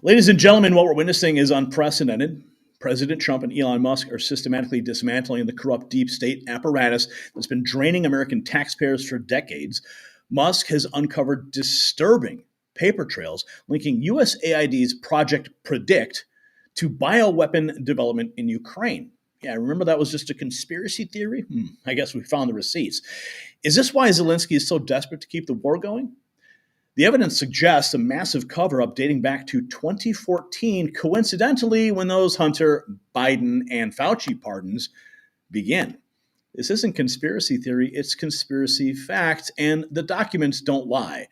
Ladies and gentlemen, what we're witnessing is unprecedented. President Trump and Elon Musk are systematically dismantling the corrupt deep state apparatus that's been draining American taxpayers for decades. Musk has uncovered disturbing paper trails linking USAID's Project Predict to bioweapon development in Ukraine. Yeah, remember that was just a conspiracy theory? I guess we found the receipts. Is this why Zelensky is so desperate to keep the war going? The evidence suggests a massive cover-up dating back to 2014, coincidentally when those Hunter, Biden, and Fauci pardons begin. This isn't conspiracy theory, it's conspiracy fact, and the documents don't lie.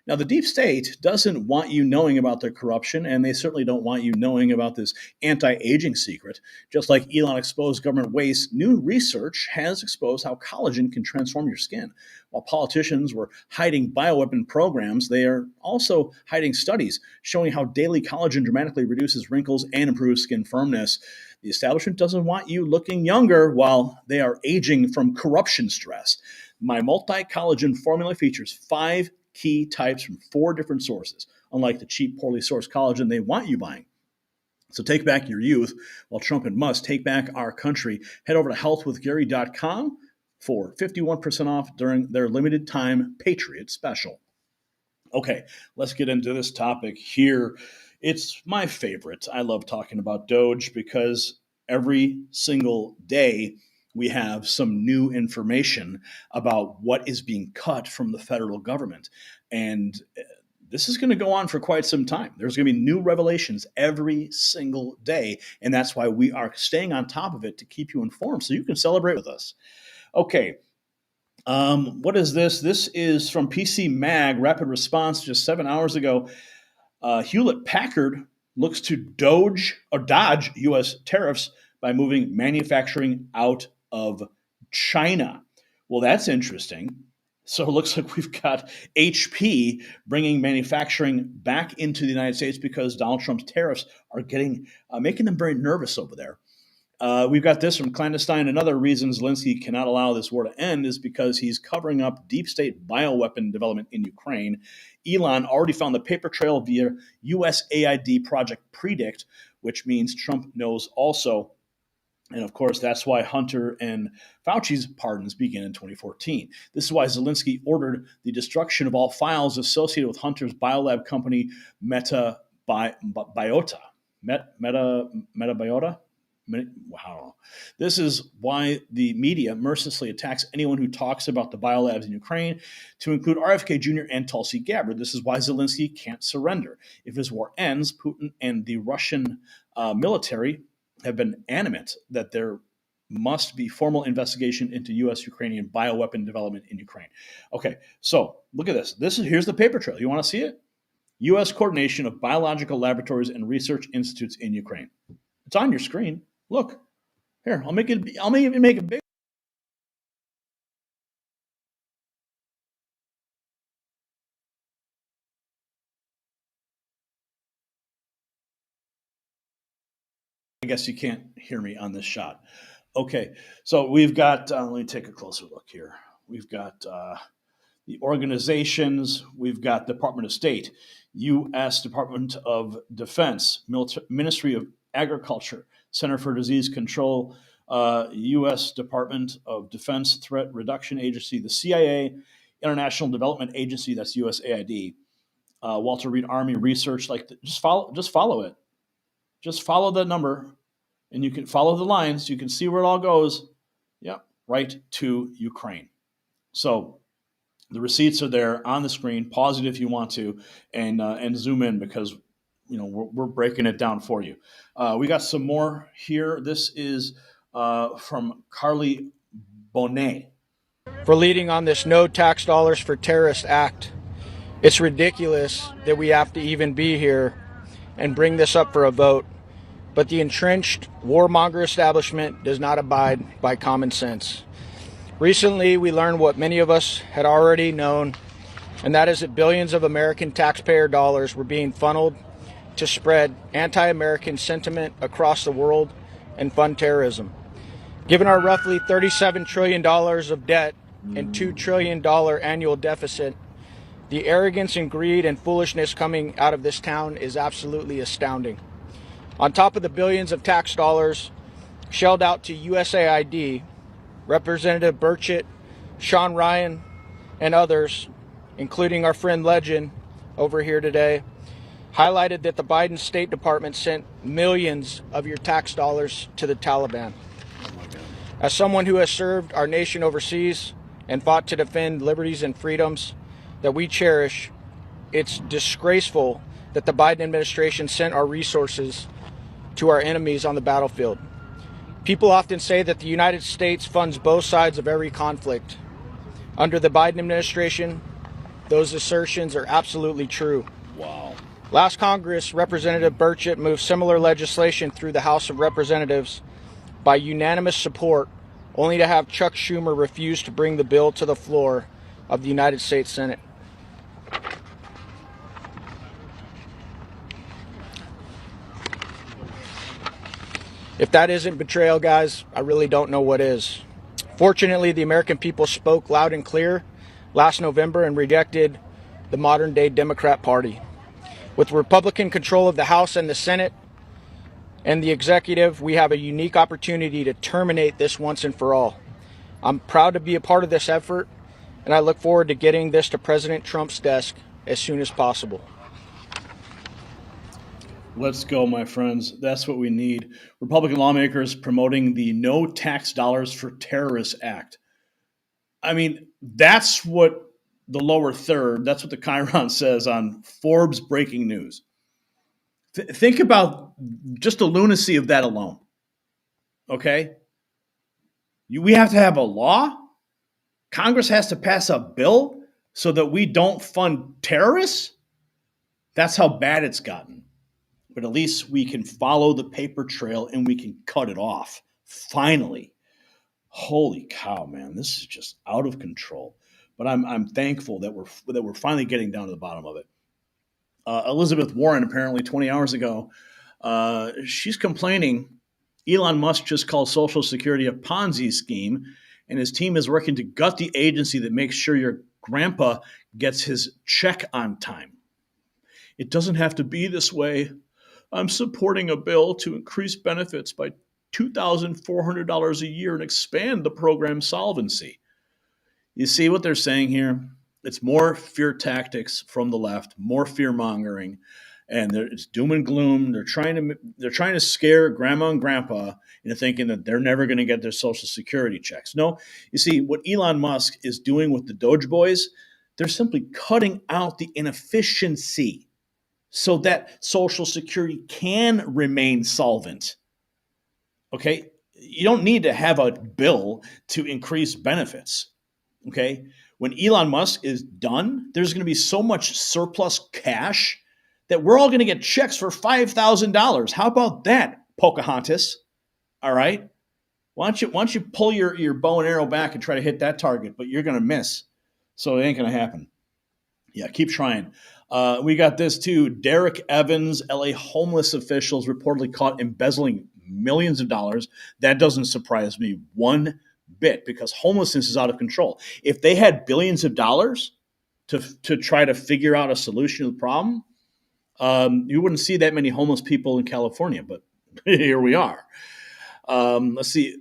Now, the deep state doesn't want you knowing about their corruption, and they certainly don't want you knowing about this anti-aging secret. Just like Elon exposed government waste, new research has exposed how collagen can transform your skin. While politicians were hiding bioweapon programs, they are also hiding studies showing how daily collagen dramatically reduces wrinkles and improves skin firmness. The establishment doesn't want you looking younger while they are aging from corruption stress. My multi-collagen formula features 5 key types from 4 different sources, unlike the cheap, poorly sourced collagen they want you buying. So take back your youth while Trump and Musk take back our country. Head over to healthwithgary.com for 51% off during their limited time Patriot special. Okay, let's get into this topic here. It's my favorite. I love talking about DOGE because every single day we have some new information about what is being cut from the federal government. And this is going to go on for quite some time. There's going to be new revelations every single day. And that's why we are staying on top of it to keep you informed so you can celebrate with us. Okay. What is this? This is from PC Mag, Rapid Response, just 7 hours ago. Hewlett-Packard looks to dodge U.S. tariffs by moving manufacturing out of China. Well, that's interesting. So it looks like we've got HP bringing manufacturing back into the United States because Donald Trump's tariffs are making them very nervous over there. We've got this from Clandestine. Another reason Zelensky cannot allow this war to end is because he's covering up deep state bioweapon development in Ukraine. Elon already found the paper trail via USAID Project Predict, which means Trump knows also. And of course, that's why Hunter and Fauci's pardons began in 2014. This is why Zelensky ordered the destruction of all files associated with Hunter's biolab company, Metabiota. Metabiota? Wow. This is why the media mercilessly attacks anyone who talks about the biolabs in Ukraine, to include RFK Jr. and Tulsi Gabbard. This is why Zelensky can't surrender. If this war ends, Putin and the Russian military have been adamant that there must be formal investigation into U.S.-Ukrainian bioweapon development in Ukraine. Okay, so look at this. Here's the paper trail. You want to see it? U.S. coordination of biological laboratories and research institutes in Ukraine. It's on your screen. Look here. I'll even make it big. I guess you can't hear me on this shot. Okay, so we've got, let me take a closer look here. We've got the organizations, we've got Department of State, U.S. Department of Defense, Ministry of Agriculture, Center for Disease Control, U.S. Department of Defense Threat Reduction Agency, the CIA, International Development Agency, that's USAID, Walter Reed Army Research. Just follow it. Just follow the number, and you can follow the lines. You can see where it all goes. Yep, right to Ukraine. So the receipts are there on the screen. Pause it if you want to, and zoom in because we're breaking it down for you. We got some more here. This is from Carly Bonet. For leading on this No Tax Dollars for Terrorists Act. It's ridiculous that we have to even be here and bring this up for a vote, but the entrenched warmonger establishment does not abide by common sense. Recently, we learned what many of us had already known, and that is that billions of American taxpayer dollars were being funneled to spread anti-American sentiment across the world and fund terrorism. Given our roughly $37 trillion of debt and $2 trillion annual deficit, The arrogance and greed and foolishness coming out of this town is absolutely astounding. On top of the billions of tax dollars shelled out to USAID, Representative Burchett, Sean Ryan, and others, including our friend Legend over here today, highlighted that the Biden State Department sent millions of your tax dollars to the Taliban. As someone who has served our nation overseas and fought to defend liberties and freedoms that we cherish, it's disgraceful that the Biden administration sent our resources to our enemies on the battlefield. People often say that the United States funds both sides of every conflict. Under the Biden administration, those assertions are absolutely true. Wow. Last Congress, Representative Burchett moved similar legislation through the House of Representatives by unanimous support, only to have Chuck Schumer refuse to bring the bill to the floor of the United States Senate. If that isn't betrayal, guys, I really don't know what is. Fortunately, the American people spoke loud and clear last November and rejected the modern-day Democrat Party. With Republican control of the House and the Senate and the executive, we have a unique opportunity to terminate this once and for all. I'm proud to be a part of this effort, and I look forward to getting this to President Trump's desk as soon as possible. Let's go, my friends. That's what we need. Republican lawmakers promoting the No Tax Dollars for Terrorists Act. I mean, that's what the lower third, that's what the Chiron says on Forbes Breaking News. Think about just the lunacy of that alone. Okay? We have to have a law? Congress has to pass a bill so that we don't fund terrorists? That's how bad it's gotten. But at least we can follow the paper trail and we can cut it off. Finally. Holy cow, man. This is just out of control. But I'm thankful that we're finally getting down to the bottom of it. Elizabeth Warren, apparently 20 hours ago, she's complaining Elon Musk just called Social Security a Ponzi scheme, and his team is working to gut the agency that makes sure your grandpa gets his check on time. It doesn't have to be this way. I'm supporting a bill to increase benefits by $2,400 a year and expand the program's solvency. You see what they're saying here? It's more fear tactics from the left, more fear mongering, and it's doom and gloom. They're trying to scare grandma and grandpa into thinking that they're never going to get their Social Security checks. No, you see what Elon Musk is doing with the DOGE boys, they're simply cutting out the inefficiency so that Social Security can remain solvent. Okay? You don't need to have a bill to increase benefits. Okay? When Elon Musk is done, there's going to be so much surplus cash that we're all going to get checks for $5,000. How about that, Pocahontas? All right? Why don't you pull your bow and arrow back and try to hit that target, but you're going to miss. So it ain't going to happen. Yeah, keep trying. We got this too. Derek Evans, LA homeless officials reportedly caught embezzling millions of dollars. That doesn't surprise me one bit because homelessness is out of control. If they had billions of dollars to try to figure out a solution to the problem, you wouldn't see that many homeless people in California, but here we are. Let's see.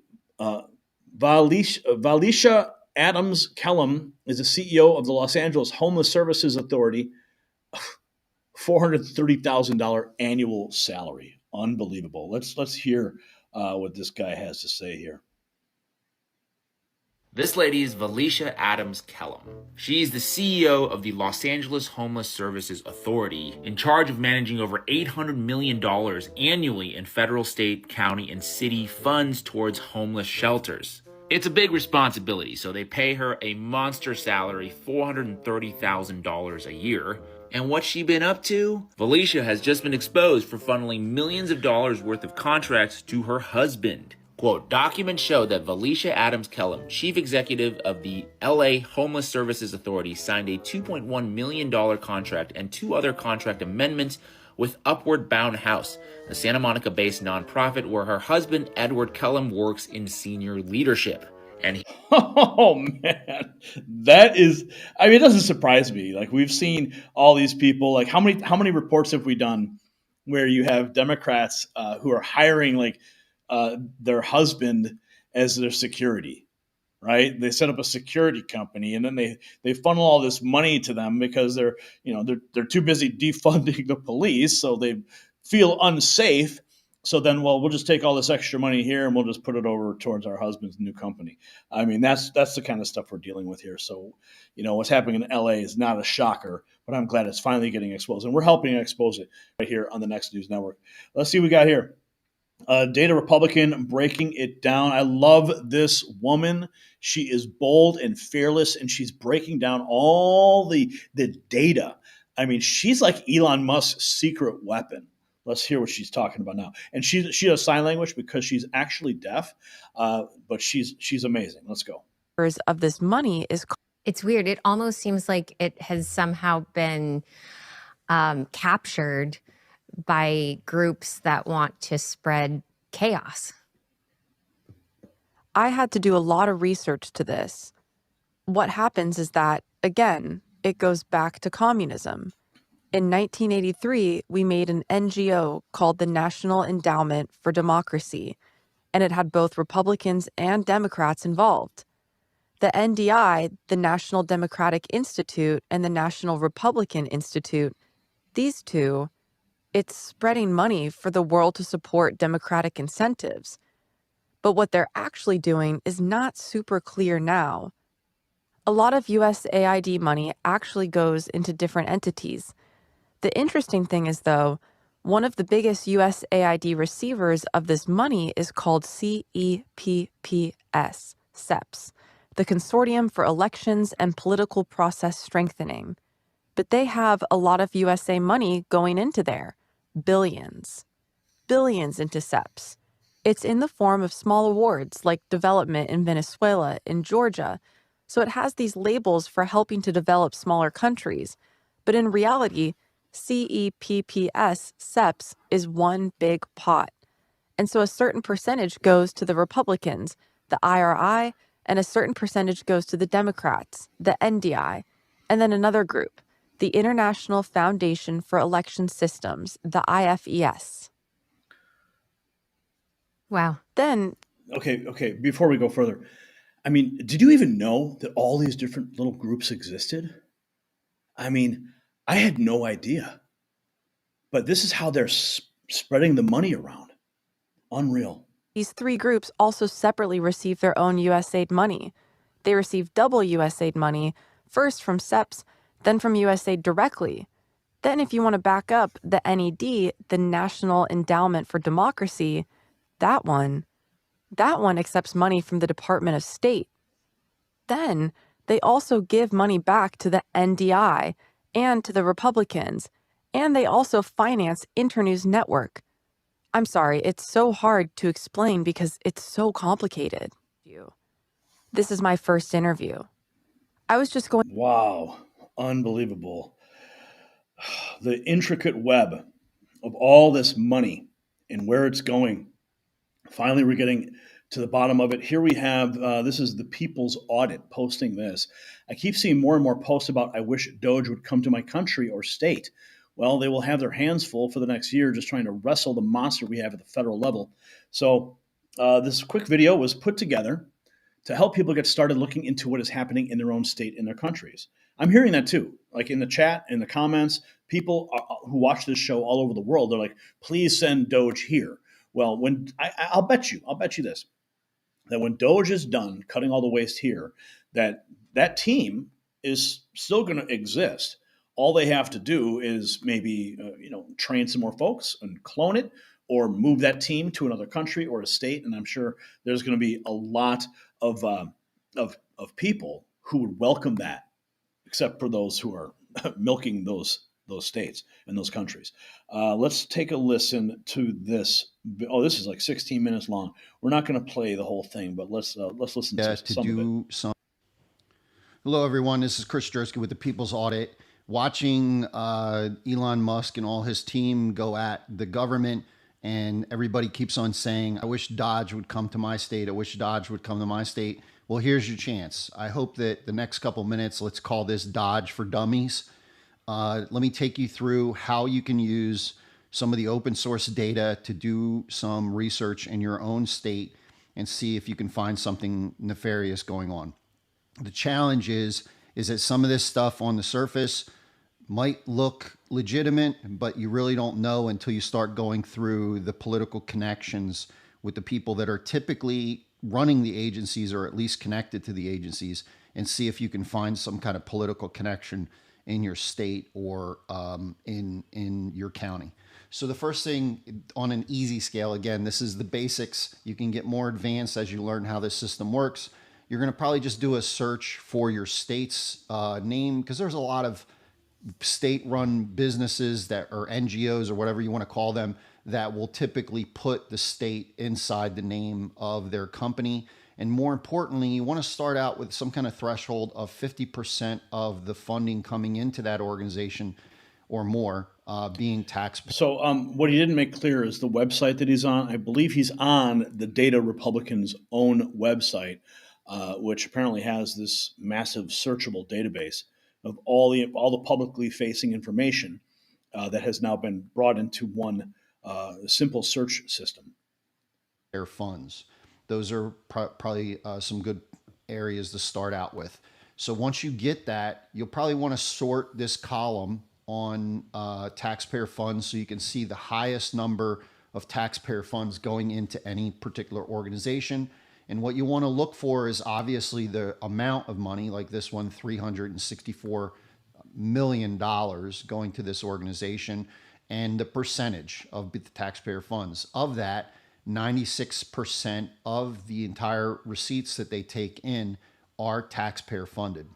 Valisha Adams Kellum is the CEO of the Los Angeles Homeless Services Authority. $430,000 annual salary. Unbelievable. Let's hear what this guy has to say here. This lady is Valisha Adams Kellum. She's the CEO of the Los Angeles Homeless Services Authority, in charge of managing over $800 million annually in federal, state, county, and city funds towards homeless shelters. It's a big responsibility, so they pay her a monster salary, $430,000 a year. And what's she been up to? Valisha has just been exposed for funneling millions of dollars worth of contracts to her husband. Quote, documents show that Valisha Adams Kellum, chief executive of the LA Homeless Services Authority, signed a $2.1 million contract and two other contract amendments with Upward Bound House, the Santa Monica-based nonprofit where her husband, Edward Kellum, works in senior leadership. And Oh man, that is. I mean, it doesn't surprise me. Like we've seen all these people. Like how many reports have we done where you have Democrats who are hiring like their husband as their security, right? They set up a security company, and then they funnel all this money to them because they're too busy defunding the police, so they feel unsafe. So then, well, we'll just take all this extra money here and we'll just put it over towards our husband's new company. I mean, that's the kind of stuff we're dealing with here. So, what's happening in LA is not a shocker, but I'm glad it's finally getting exposed, and we're helping expose it right here on the Next News Network. Let's see what we got here. Data Republican breaking it down. I love this woman. She is bold and fearless, and she's breaking down all the data. I mean, she's like Elon Musk's secret weapon. Let's hear what she's talking about now. And she does sign language because she's actually deaf, but she's amazing. Let's go. Of this money is. It's weird. It almost seems like it has somehow been captured by groups that want to spread chaos. I had to do a lot of research to this. What happens is that, again, it goes back to communism. In 1983, we made an NGO called the National Endowment for Democracy, and it had both Republicans and Democrats involved. The NDI, the National Democratic Institute, and the National Republican Institute, these two, it's spreading money for the world to support democratic incentives. But what they're actually doing is not super clear now. A lot of USAID money actually goes into different entities. The interesting thing is, though, one of the biggest USAID receivers of this money is called CEPPS, CEPS, the Consortium for Elections and Political Process Strengthening. But they have a lot of USA money going into there. Billions into CEPS. It's in the form of small awards like development in Venezuela, in Georgia. So it has these labels for helping to develop smaller countries. But in reality, CEPPS, CEPS, is one big pot. And so a certain percentage goes to the Republicans, the IRI, and a certain percentage goes to the Democrats, the NDI, and then another group, the International Foundation for Election Systems, the IFES. Wow. Then, Okay. Before we go further, I mean, did you even know that all these different little groups existed? I mean, I had no idea. But this is how they're spreading the money around. Unreal. these three groups also separately receive their own USAID money. They receive double USAID money, first from CEPS, then from USAID directly. Then if you want to back up the NED, the National Endowment for Democracy, that one accepts money from the Department of State. Then they also give money back to the NDI and to the Republicans, and they also finance Internews Network. I'm sorry, it's so hard to explain because it's so complicated. This is my first interview. I was just going. Wow. Unbelievable. The intricate web of all this money and where it's going. Finally, we're getting to the bottom of it. Here we have, this is the People's Audit posting this. I keep seeing more and more posts about, I wish DOGE would come to my country or state. Well, they will have their hands full for the next year just trying to wrestle the monster we have at the federal level. So this quick video was put together to help people get started looking into what is happening in their own state, in their countries. I'm hearing that too. Like in the chat, in the comments, people who watch this show all over the world, they're like, please send DOGE here. Well, when I'll bet you this, that when DOGE is done cutting all the waste here, that team is still going to exist. All they have to do is maybe train some more folks and clone it, or move that team to another country or a state. And I'm sure there's going to be a lot of people who would welcome that, except for those who are milking those states and those countries. Let's take a listen to this. Oh, this is like 16 minutes long. We're not going to play the whole thing, but let's listen to some of it. Hello, everyone. This is Chris Jersky with the People's Audit. Watching Elon Musk and all his team go at the government, and everybody keeps on saying, I wish DOGE would come to my state. I wish DOGE would come to my state. Well, here's your chance. I hope that the next couple minutes, let's call this DOGE for Dummies. Let me take you through how you can use some of the open source data to do some research in your own state and see if you can find something nefarious going on. The challenge is that some of this stuff on the surface might look legitimate, but you really don't know until you start going through the political connections with the people that are typically running the agencies or at least connected to the agencies, and see if you can find some kind of political connection in your state or in your county. So the first thing, on an easy scale, again, this is the basics. You can get more advanced as you learn how this system works. You're going to probably just do a search for your state's name, because there's a lot of state-run businesses that are NGOs or whatever you want to call them that will typically put the state inside the name of their company. And more importantly, you want to start out with some kind of threshold of 50% of the funding coming into that organization or more being taxpayer. So what he didn't make clear is the website that he's on. I believe he's on the Data Republican's own website, which apparently has this massive searchable database of all the publicly facing information that has now been brought into one simple search system. Their funds. Those are probably some good areas to start out with. So once you get that, you'll probably want to sort this column on taxpayer funds so you can see the highest number of taxpayer funds going into any particular organization. And what you want to look for is obviously the amount of money, like this one, $364 million going to this organization, and the percentage of the taxpayer funds. Of that, 96% of the entire receipts that they take in are taxpayer funded.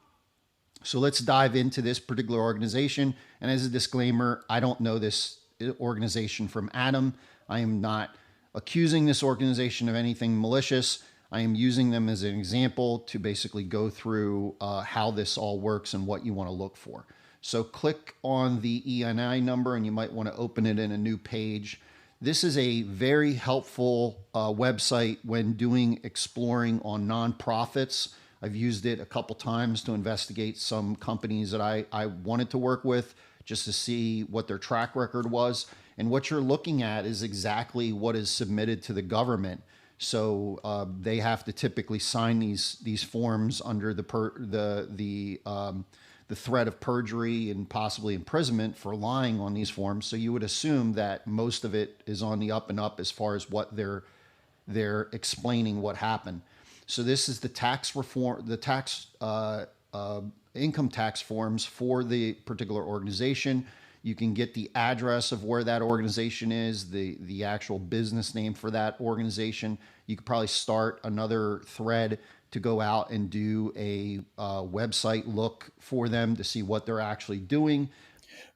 So let's dive into this particular organization. And as a disclaimer, I don't know this organization from Adam. I am not accusing this organization of anything malicious. I am using them as an example to basically go through how this all works and what you want to look for. So click on the ENI number, and you might want to open it in a new page. This is a very helpful website when doing exploring on nonprofits. I've used it a couple times to investigate some companies that I wanted to work with, just to see what their track record was. And what you're looking at is exactly what is submitted to the government. So they have to typically sign these forms under the threat of perjury and possibly imprisonment for lying on these forms. So you would assume that most of it is on the up and up as far as what they're explaining what happened. So this is the tax reform, the tax income tax forms for the particular organization. You can get the address of where that organization is, the actual business name for that organization. You could probably start another thread to go out and do a website look for them to see what they're actually doing.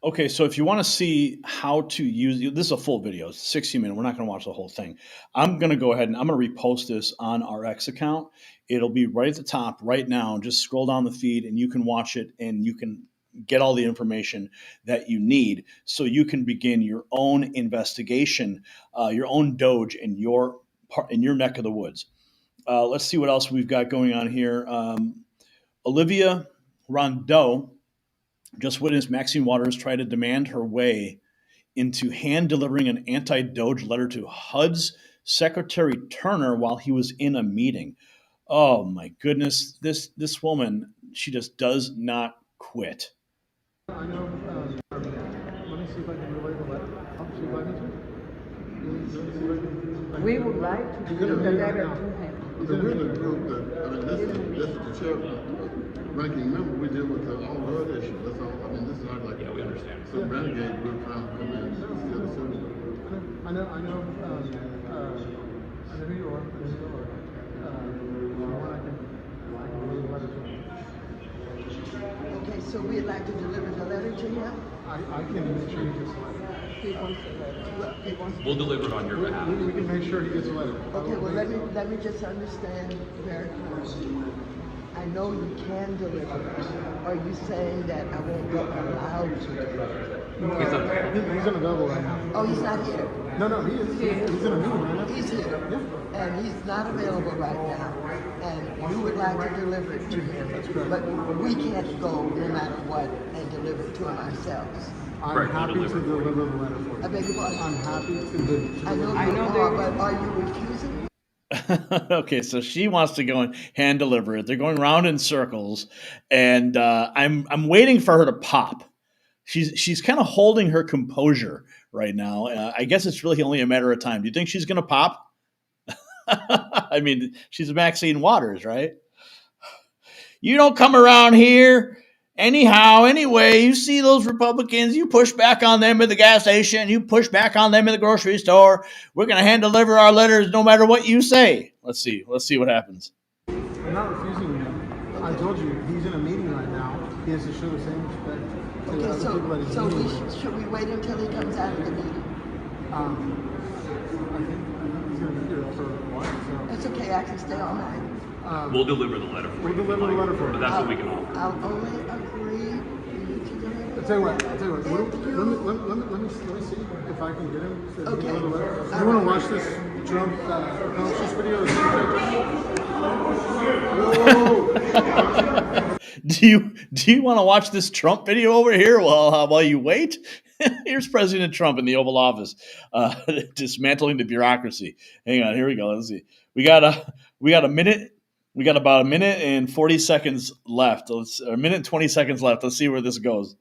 Okay, so if you want to see how to use, this is a full video, it's 60 minutes. We're not going to watch the whole thing. I'm going to go ahead and I'm going to repost this on our X account. It'll be right at the top right now. Just scroll down the feed and you can watch it and you can get all the information that you need so you can begin your own investigation, your own DOGE in your neck of the woods. Let's see what else we've got going on here. Olivia Rondeau just witnessed Maxine Waters try to demand her way into hand-delivering an anti-DOGE letter to HUD's Secretary Turner while he was in a meeting. Oh my goodness, this woman, she just does not quit. I know, let me see if I can relay the letter. See if I can. We would like to give the letter to him. It's a really group that, this is the chair, ranking member, we deal with all the other issues. That's all, this is not like. Yeah, we understand. Some renegade group trying to come in and steal the city. I know who you are. I can relay the letter to him. Okay, so we'd like to deliver the letter to him? I can make sure he gets the letter. He wants the letter. We'll deliver it on your behalf. We can make sure he gets a letter. Okay, well let me just understand very clearly. I know you can deliver it. Are you saying that I won't be allowed to deliver it? He's unavailable right now. Oh, he's not here. No, he is. He's in a meeting right now. He's here. Yeah. And he's not available right now. And you would like to deliver it to him. That's correct. But we can't go no matter what and deliver it to him ourselves. I'm happy to deliver the letter for you. I beg your pardon? I'm happy to deliver. I know you are, but are you refusing? Okay, so she wants to go and hand deliver it. They're going round in circles, and I'm waiting for her to pop. She's kind of holding her composure right now. I guess it's really only a matter of time. Do you think she's going to pop? I mean, she's Maxine Waters, right? You don't come around here anyhow, anyway. You see those Republicans, you push back on them at the gas station, you push back on them in the grocery store. We're going to hand deliver our letters no matter what you say. Let's see what happens. I'm not refusing him. I told you, he's in a meeting right now. He has to show the same respect to Okay, other people that he's so meeting with. should we wait until he comes out of the meeting? I think he's going to be here for a while. That's okay, I can stay all night. We'll deliver the letter for you. We'll deliver the letter for you. But that's what we can offer. I'll only agree for you to deliver. I'll tell you what. Let me see if I can get him to Okay. deliver the letter. You want to watch this Trump this video? Do you want to watch this Trump video over here while you wait? Here's President Trump in the Oval Office, dismantling the bureaucracy. Hang on, here we go. Let's see. We got a minute. We got about a minute and 40 seconds left. A minute and 20 seconds left. Let's see where this goes.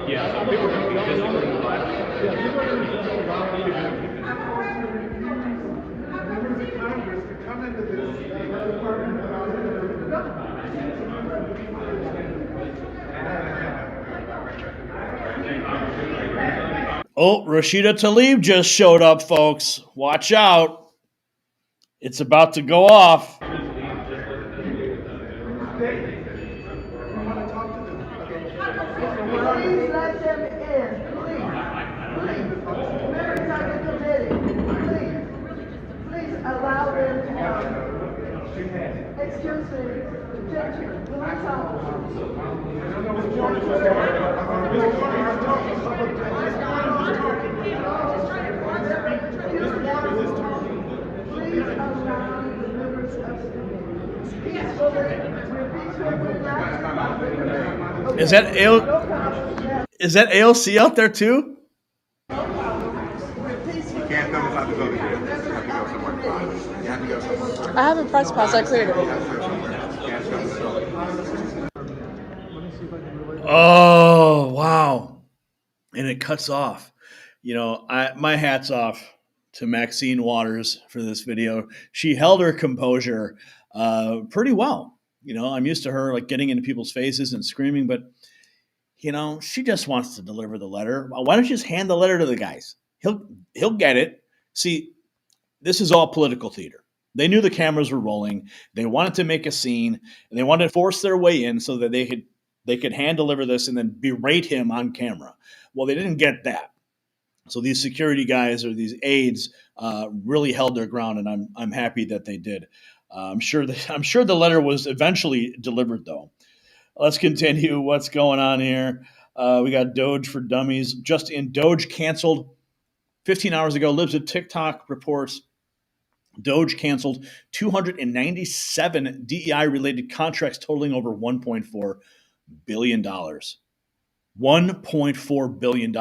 Yeah, so people are going to be physically Oh, Rashida Tlaib just showed up, folks. Watch out. It's about to go off. Please let them in, please. Members of the committee, please allow them to come. Excuse me, gentlemen, police Please allow the members of the committee peacefully, Is that AOC out there too? You can't come inside the building. You have to go somewhere. You have to go somewhere. I have a press pass. I cleared it. Oh, wow. And it cuts off. You know, my hat's off to Maxine Waters for this video. She held her composure pretty well. You know, I'm used to her like getting into people's faces and screaming, but you know, she just wants to deliver the letter. Why don't you just hand the letter to the guys? He'll get it. See, this is all political theater. They knew the cameras were rolling. They wanted to make a scene, and they wanted to force their way in so that they could hand deliver this and then berate him on camera. Well, they didn't get that. So these security guys or these aides really held their ground, and I'm happy that they did. I'm sure the letter was eventually delivered, though. Let's continue. What's going on here? We got DOGE for Dummies. Just in, DOGE canceled 15 hours ago. Libs of TikTok reports DOGE canceled 297 DEI-related contracts totaling over $1.4 billion. $1.4 billion.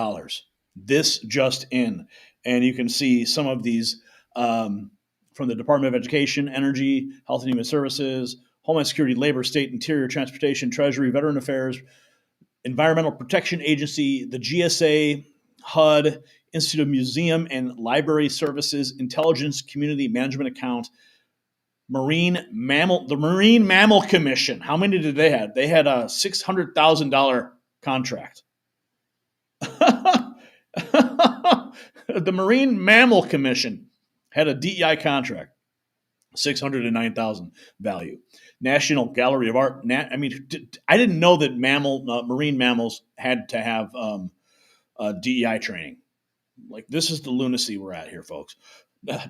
This just in. And you can see some of these from the Department of Education, Energy, Health and Human Services, Homeland Security, Labor, State, Interior, Transportation, Treasury, Veteran Affairs, Environmental Protection Agency, the GSA, HUD, Institute of Museum and Library Services, Intelligence Community Management Account, the Marine Mammal Commission. How many did they have? They had a $600,000 contract. The Marine Mammal Commission had a DEI contract. $609,000 value. National Gallery of Art. I didn't know that marine mammals had to have DEI training. Like, this is the lunacy we're at here, folks.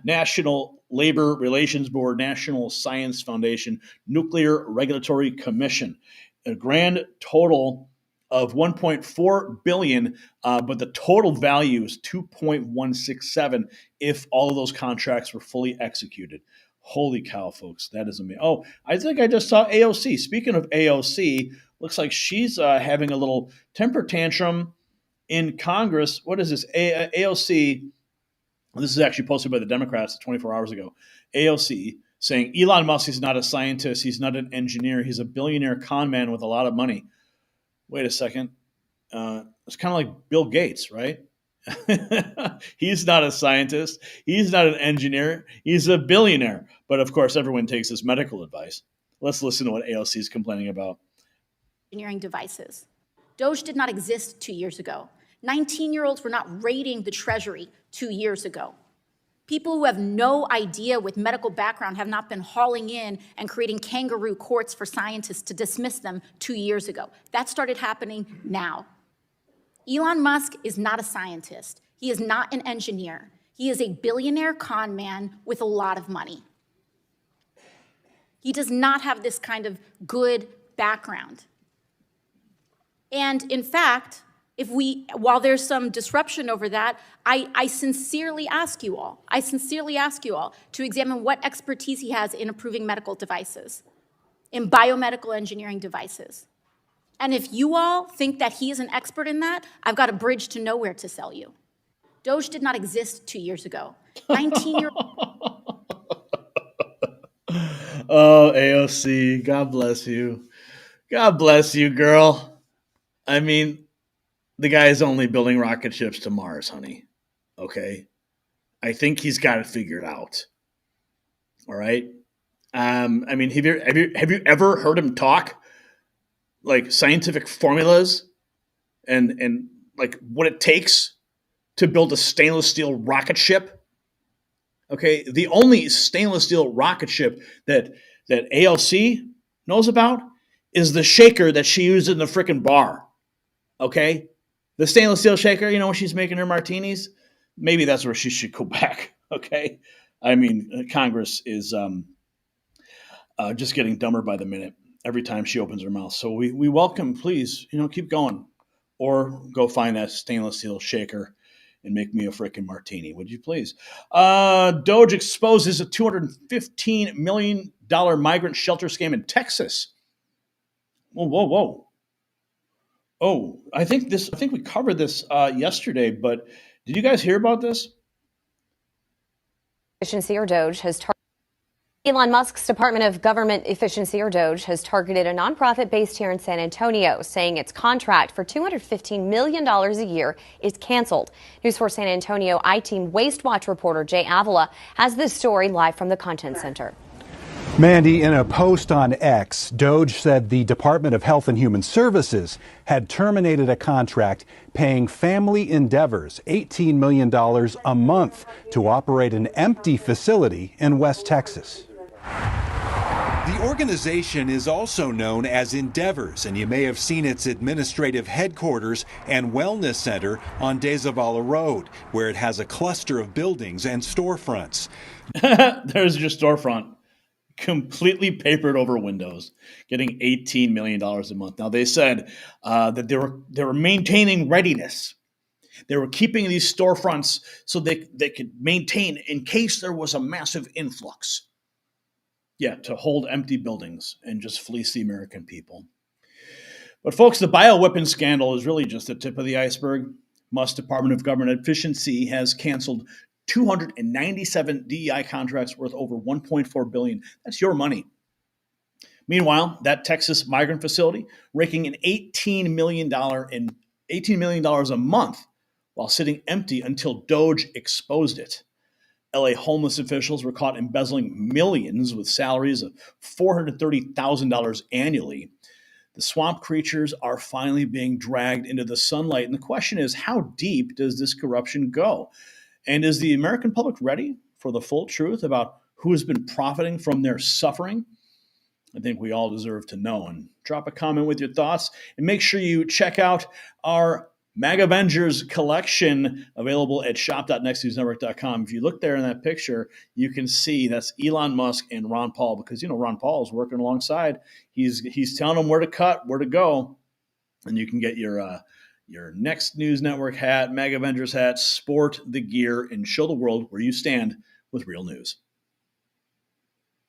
National Labor Relations Board, National Science Foundation, Nuclear Regulatory Commission. A grand total of 1.4 billion, but the total value is 2.167 if all of those contracts were fully executed. Holy cow, folks, that is amazing. Oh, I think I just saw AOC. Speaking of AOC, looks like she's having a little temper tantrum in Congress. What is this? AOC, this is actually posted by the Democrats 24 hours ago. AOC saying Elon Musk is not a scientist. He's not an engineer. He's a billionaire con man with a lot of money. Wait a second. It's kind of like Bill Gates, right? He's not a scientist. He's not an engineer. He's a billionaire. But of course, everyone takes his medical advice. Let's listen to what AOC is complaining about. Engineering devices. DOGE did not exist 2 years ago. 19-year-olds were not raiding the Treasury 2 years ago. People who have no idea with medical background have not been hauling in and creating kangaroo courts for scientists to dismiss them 2 years ago. That started happening now. Elon Musk is not a scientist. He is not an engineer. He is a billionaire con man with a lot of money. He does not have this kind of good background. And in fact, while there's some disruption over that, I sincerely ask you all to examine what expertise he has in approving medical devices, in biomedical engineering devices. And if you all think that he is an expert in that, I've got a bridge to nowhere to sell you. DOGE did not exist 2 years ago. 19-year-old. Oh, AOC, God bless you. God bless you, girl. I mean, the guy is only building rocket ships to Mars, honey. Okay? I think he's got it figured out. All right? I mean, have you ever heard him talk? Like scientific formulas and like what it takes to build a stainless steel rocket ship. Okay, the only stainless steel rocket ship that AOC knows about is the shaker that she used in the frickin' bar. Okay, the stainless steel shaker. You know, when she's making her martinis, maybe that's where she should go back. Okay, I mean, Congress is just getting dumber by the minute every time she opens her mouth. So we welcome, please, keep going. Or go find that stainless steel shaker and make me a freaking martini, would you please? DOGE exposes a $215 million migrant shelter scam in Texas. Whoa. Oh, I think we covered this yesterday, but did you guys hear about this? Efficiency, or DOGE, has Elon Musk's Department of Government Efficiency, or DOGE, has targeted a nonprofit based here in San Antonio, saying its contract for $215 million a year is canceled. News 4 San Antonio I-Team Waste Watch reporter Jay Avila has this story live from the Content Center. Mandy, in a post on X, DOGE said the Department of Health and Human Services had terminated a contract paying Family Endeavors $18 million a month to operate an empty facility in West Texas. The organization is also known as Endeavors, and you may have seen its administrative headquarters and wellness center on De Zavala Road, where it has a cluster of buildings and storefronts. There's your storefront. Completely papered over windows, getting $18 million a month. Now, they said that they were maintaining readiness. They were keeping these storefronts so they could maintain in case there was a massive influx. Yeah, to hold empty buildings and just fleece the American people. But folks, the bioweapon scandal is really just the tip of the iceberg. Musk Department of Government Efficiency has canceled 297 DEI contracts worth over $1.4 billion. That's your money. Meanwhile, that Texas migrant facility raking in $18 million a month while sitting empty until DOGE exposed it. LA homeless officials were caught embezzling millions with salaries of $430,000 annually. The swamp creatures are finally being dragged into the sunlight. And the question is, how deep does this corruption go? And is the American public ready for the full truth about who has been profiting from their suffering? I think we all deserve to know. And drop a comment with your thoughts. And make sure you check out our Mag Avengers collection available at shop.nextnewsnetwork.com. If you look there in that picture, you can see that's Elon Musk and Ron Paul, because, Ron Paul is working alongside. He's telling them where to cut, where to go. And you can get your Next News Network hat, Mag Avengers hat, sport the gear, and show the world where you stand with real news.